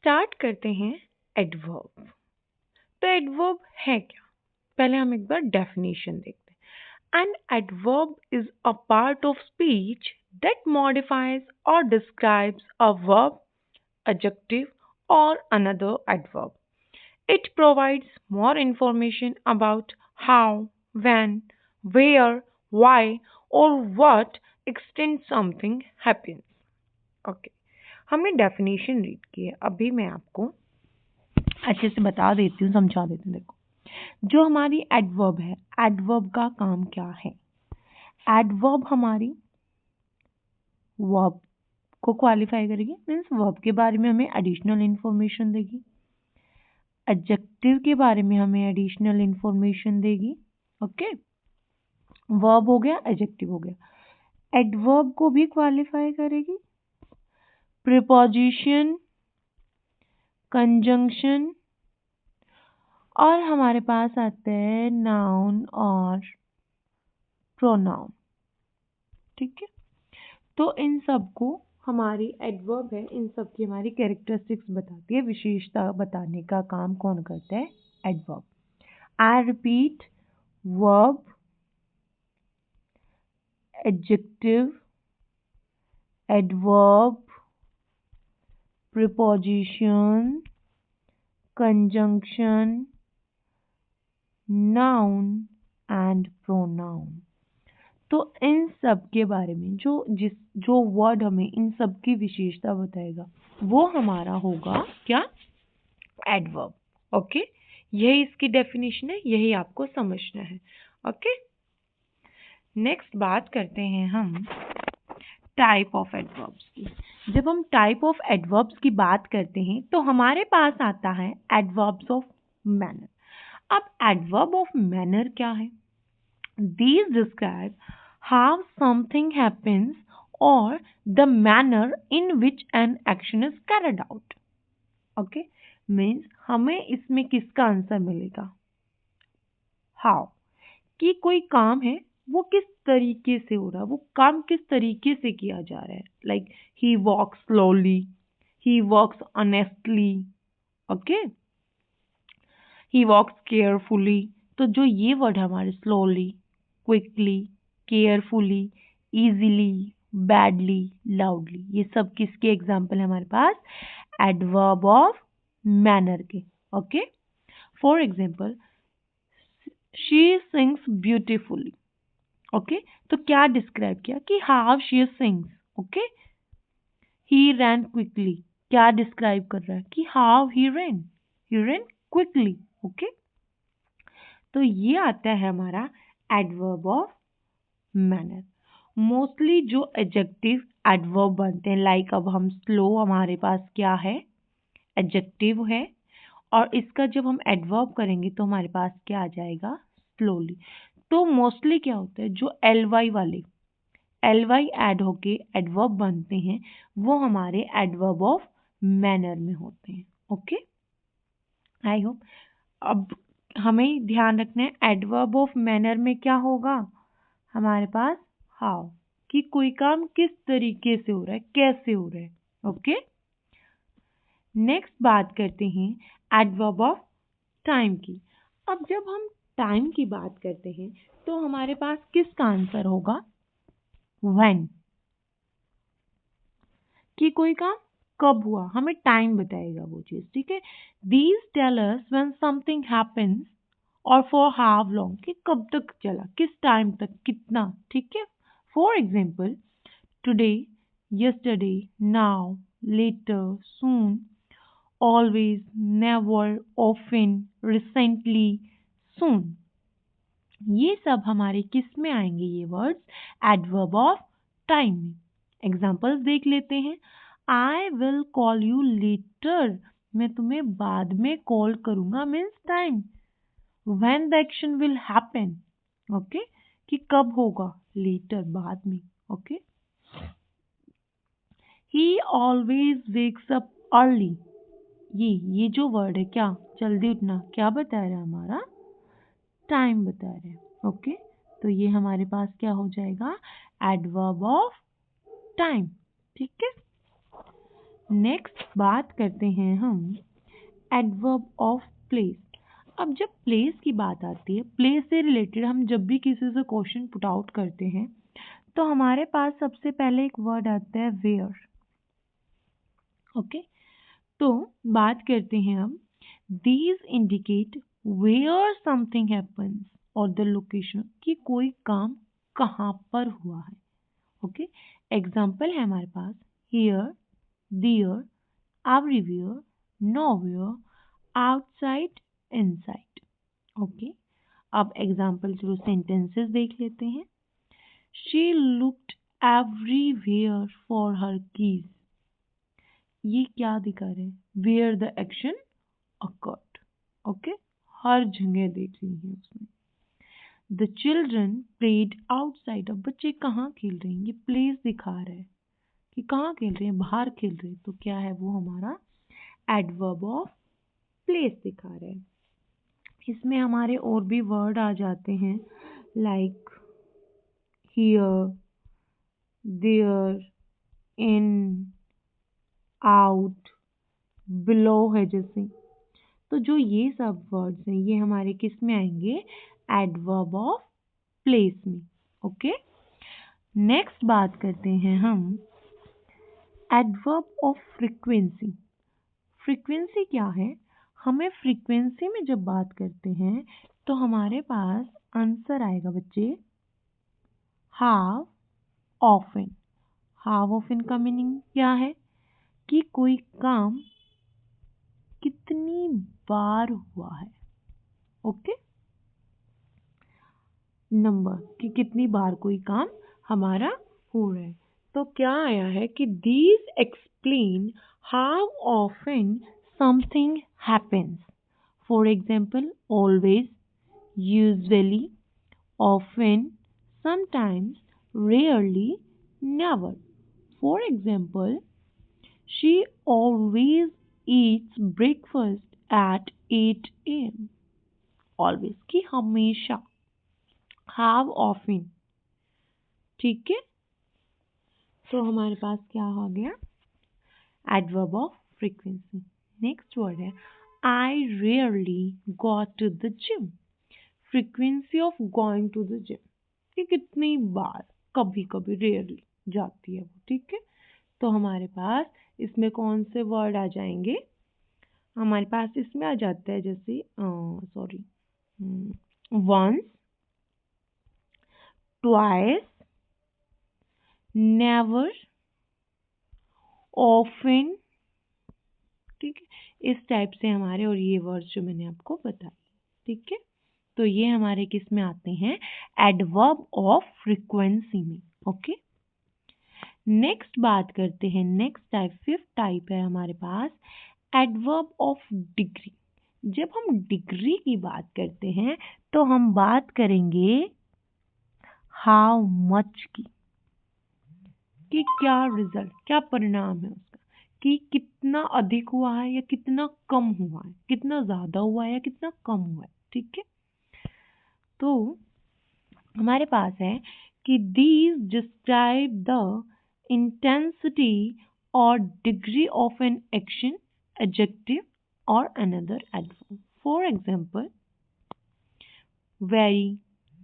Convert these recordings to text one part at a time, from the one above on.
Start करते हैं adverb. तो एडवर्ब है क्या? पहले हम एक बार डेफिनेशन देखते हैं। An adverb is a part of speech that modifies or describes a verb, adjective, or another adverb. It provides more information about how, when, where, why, or what extent something happens. Okay. हमने definition read की है, अभी मैं आपको अच्छे से बता देती हूँ, समझा देती हूँ। देखो, जो हमारी एडवर्ब है, एडवर्ब का काम क्या है? एडवर्ब हमारी वर्ब को क्वालिफाई करेगी, मीन्स वर्ब के बारे में हमें एडिशनल इंफॉर्मेशन देगी। एडजेक्टिव के बारे में हमें एडिशनल इंफॉर्मेशन देगी। ओके, वर्ब हो गया, एडजेक्टिव हो गया। एडवर्ब को भी क्वालिफाई करेगी। प्रीपोजिशन, कंजंक्शन, और हमारे पास आते हैं नाउन और प्रोनाउन। ठीक है, तो इन सब को हमारी एडवर्ब है, इन सब की हमारी कैरेक्टरिस्टिक्स बताती है, विशेषता बताने का काम कौन करता है? Adverb. I repeat, verb, adjective, adverb, preposition, conjunction, noun and pronoun। तो इन सब के बारे में जो वर्ड हमें इन सब की विशेषता बताएगा वो हमारा होगा क्या? एडवर्ब। ओके, यही इसकी डेफिनेशन है, यही आपको समझना है। ओके, नेक्स्ट बात करते हैं हम टाइप ऑफ एडवर्ब्स की। जब हम टाइप ऑफ एडवर्ब्स की बात करते हैं तो हमारे पास आता है एडवर्ब्स ऑफ मैनर। अब एडवर्ब ऑफ मैनर क्या है? These describe how something happens or the manner in which an action is carried out. Okay, means हमें इसमें किसका आंसर मिलेगा? How, कि कोई काम है वो किस तरीके से हो रहा है, वो काम किस तरीके से किया जा रहा है। Like he walks slowly, he walks honestly, okay, he walks carefully. तो जो ये वर्ड है हमारे, slowly, quickly, carefully, easily, badly, loudly, ये सब किसके एग्जाम्पल है हमारे पास? एडवर्ब ऑफ मैनर के। Okay, for example, she sings beautifully. Okay, तो क्या डिस्क्राइब किया कि how she sings. Okay, he ran quickly, क्या डिस्क्राइब कर रहा है कि how he ran quickly. Okay, तो ये आता है हमारा एडवर्ब ऑफ मैनर। मोस्टली जो एडजेक्टिव एडवर्ब बनते हैं, लाइक अब हम स्लो, हमारे पास क्या है? एडजेक्टिव है, और इसका जब हम एडवर्ब करेंगे तो हमारे पास क्या आ जाएगा? स्लोली। तो मोस्टली क्या होता है, जो एल वाई ऐड होके एडवर्ब बनते हैं वो हमारे एडवर्ब ऑफ मैनर में होते हैं। Okay, I hope. अब हमें ध्यान रखना है एडवर्ब ऑफ मैनर में क्या होगा हमारे पास? हाउ, कि कोई काम किस तरीके से हो रहा है, कैसे हो रहा है। ओके, नेक्स्ट बात करते हैं एडवर्ब ऑफ टाइम की। अब जब हम टाइम की बात करते हैं तो हमारे पास किसका आंसर होगा? व्हेन, कि कोई काम कब हुआ, हमें टाइम बताएगा वो चीज। ठीक है, these tell us when something happens और फॉर हाउ लॉन्ग, कि कब तक चला, किस टाइम तक, कितना। ठीक है, for example, today, yesterday, now, later, soon, always, never, often, recently, soon. ये सब हमारे किस में आएंगे? ये वर्ड्स एडवर्ब ऑफ टाइम में। एग्जाम्पल्स देख लेते हैं। I will call you later, मैं तुम्हें बाद में कॉल करूंगा, means time. When the action will happen, okay, कि कब होगा? लेटर, बाद में। Okay, he always wakes up early, ये जो वर्ड है क्या? जल्दी उठना, क्या बता रहा है हमारा? टाइम बता रहे हैं। ओके, तो ये हमारे पास क्या हो जाएगा? Adverb of time. ठीक है, नेक्स्ट बात करते हैं हम एडवर्ब ऑफ प्लेस। अब जब प्लेस की बात आती है, प्लेस से रिलेटेड हम जब भी किसी से क्वेश्चन पुट आउट करते हैं तो हमारे पास सबसे पहले एक वर्ड आता है वेयर। ओके, तो बात करते हैं हम these indicate where something happens और द लोकेशन, कि कोई काम कहाँ पर हुआ है। ओके, एग्जाम्पल है हमारे पास here, there, everywhere, nowhere, outside, inside. Okay, अब एग्जाम्पल थ्रू सेंटेंसेस देख लेते हैं। She looked everywhere for her keys. ये क्या दिखा रहे हैं? Where the action occurred. Okay, हर जगह देख ली है उसने। The children played outside. अब बच्चे कहाँ खेल रहे हैं? ये प्लेस दिखा रहा है कि कहाँ खेल रहे हैं, बाहर खेल रहे हैं। तो क्या है वो हमारा एडवर्ब ऑफ प्लेस दिखा रहा है। इसमें हमारे और भी वर्ड आ जाते हैं like here, there, in, out, below है जैसे। तो जो ये सब वर्ड्स हैं ये हमारे किस में आएंगे? एडवर्ब ऑफ प्लेस में। ओके, नेक्स्ट बात करते हैं हम एडवर्ब ऑफ फ्रीक्वेंसी। फ्रीक्वेंसी क्या है? हमें फ्रीक्वेंसी में जब बात करते हैं तो हमारे पास आंसर आएगा बच्चे हाउ ऑफन। हाउ ऑफन का मीनिंग क्या है? कि कोई काम कितनी बार हुआ है। ओके, नंबर कि कितनी बार कोई काम हमारा हो रहा है। तो क्या आया है कि these explain how often something happens. For example always, usually, often, sometimes, rarely, never. For example she always Yeats breakfast at 8 AM। Always की हमेशा, हाउ ऑफन। ठीक है, तो हमारे पास क्या आ गया? Adverb of frequency. Next word है I rarely go to the gym. Frequency of going to the gym, कि कितनी बार, कभी कभी, रेयरली जाती है वो। ठीक है, तो हमारे पास इसमें कौन से वर्ड आ जाएंगे? हमारे पास इसमें आ जाता है जैसे sorry, once, twice, never, often. ठीक है, इस टाइप से हमारे, और ये वर्ड्स जो मैंने आपको बताए। ठीक है, तो ये हमारे किस में आते हैं? एडवर्ब ऑफ फ्रीक्वेंसी में। ओके, नेक्स्ट बात करते हैं नेक्स्ट टाइप, फिफ्थ टाइप है हमारे पास एडवर्ब ऑफ डिग्री। जब हम डिग्री की बात करते हैं तो हम बात करेंगे हाउ मच की, कि क्या रिजल्ट, क्या परिणाम है उसका, कि कितना अधिक हुआ है या कितना कम हुआ है, कितना ज्यादा हुआ है या कितना कम हुआ है। ठीक है, तो हमारे पास है कि दीज डिस्क्राइब द इंटेंसिटी और degree of an action, adjective और another adverb. For example very,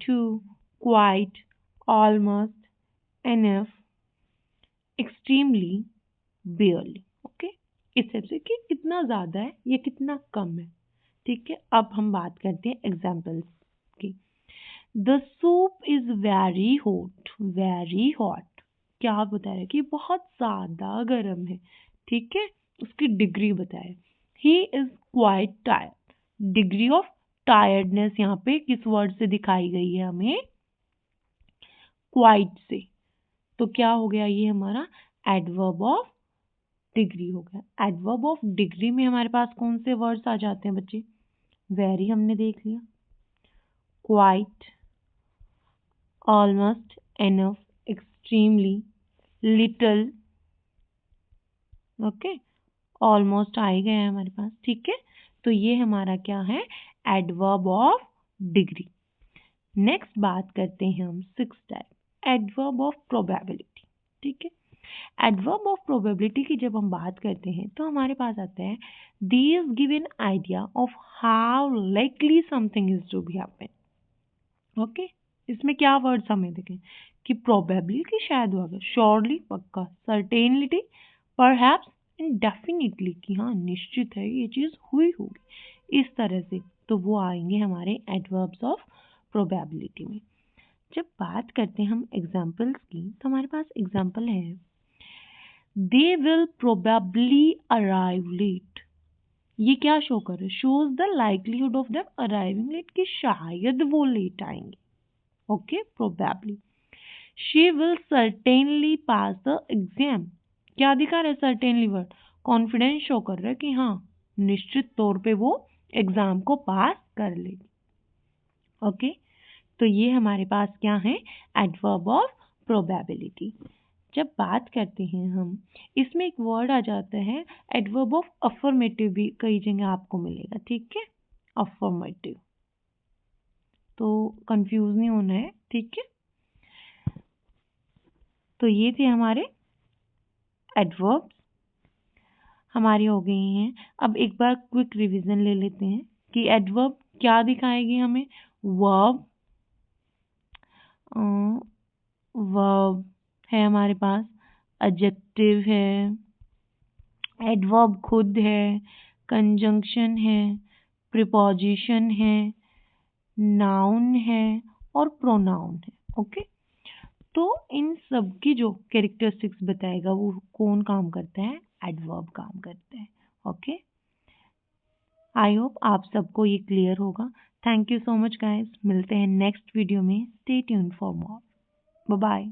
too, quite, almost, enough, extremely, barely. Okay, इस तरह से कि कितना ज़्यादा है या कितना कम है। ठीक है, अब हम बात करते हैं एग्जाम्पल्स की। The soup is very hot. Very hot क्या बता रहा है? कि बहुत ज़्यादा गर्म है। ठीक है, उसकी डिग्री बताए। He is quite tired. Degree of tiredness यहाँ पे किस वर्ड से दिखाई गई है? हमें क्वाइट से। तो क्या हो गया? ये हमारा एडवर्ब ऑफ डिग्री हो गया। एडवर्ब ऑफ डिग्री में हमारे पास कौन से वर्ड्स आ जाते हैं बच्चे? वेरी हमने देख लिया, quite, almost, enough, extremely, little. Okay, almost आ ही गया है हमारे पास। ठीक है, तो ये हमारा क्या है? Adverb of degree. नेक्स्ट बात करते हैं हम six type, adverb of probability. ठीक है, एडवर्ब ऑफ प्रोबेबिलिटी की जब हम बात करते हैं तो हमारे पास आता है these give an idea of how likely something is to be happen. Okay, इसमें क्या वर्ड्स हमें देखें कि प्रोबेबली कि शायद होगा, श्योरली पक्का, सर्टेनिटी, परहैप्स एंड डेफिनेटली कि हाँ निश्चित है ये चीज़ हुई होगी, इस तरह से। तो वो आएंगे हमारे एडवर्ब्स ऑफ प्रोबेबिलिटी में। जब बात करते हैं हम एग्जाम्पल्स की तो हमारे पास एग्जाम्पल है they will probably arrive late. ये क्या शो कर रहा है? Shows the likelihood of them arriving late, कि शायद वो लेट आएंगे। Okay, probably. She will certainly pass the exam. क्या दिखा रहा है सर्टेनली वर्ड? कॉन्फिडेंस शो कर रहा है कि हाँ निश्चित तौर पे वो एग्जाम को पास कर लेगी। ओके, तो ये हमारे पास क्या है? Adverb of probability. जब बात करते हैं हम, इसमें एक वर्ड आ जाता है एडवर्ब ऑफ अफर्मेटिव, भी कई जगह आपको मिलेगा, ठीक है, अफर्मेटिव। तो कंफ्यूज नहीं होना है, ठीक है। तो ये थे हमारे एडवर्ब्स, हमारी हो गई हैं। अब एक बार क्विक रिवीजन ले लेते हैं कि एडवर्ब क्या दिखाएगी हमें। वर्ब, वर्ब है हमारे पास, एडजेक्टिव है, एडवर्ब खुद है, कंजंक्शन है, प्रीपोजिशन है, नाउन है और प्रोनाउन है। ओके, तो इन सब की जो कैरेक्टरिस्टिक्स बताएगा वो कौन काम करता है? एडवर्ब काम करता है। ओके, आई होप आप सबको ये क्लियर होगा। Thank you so much guys, मिलते हैं नेक्स्ट वीडियो में। Stay tuned for more. Bye bye.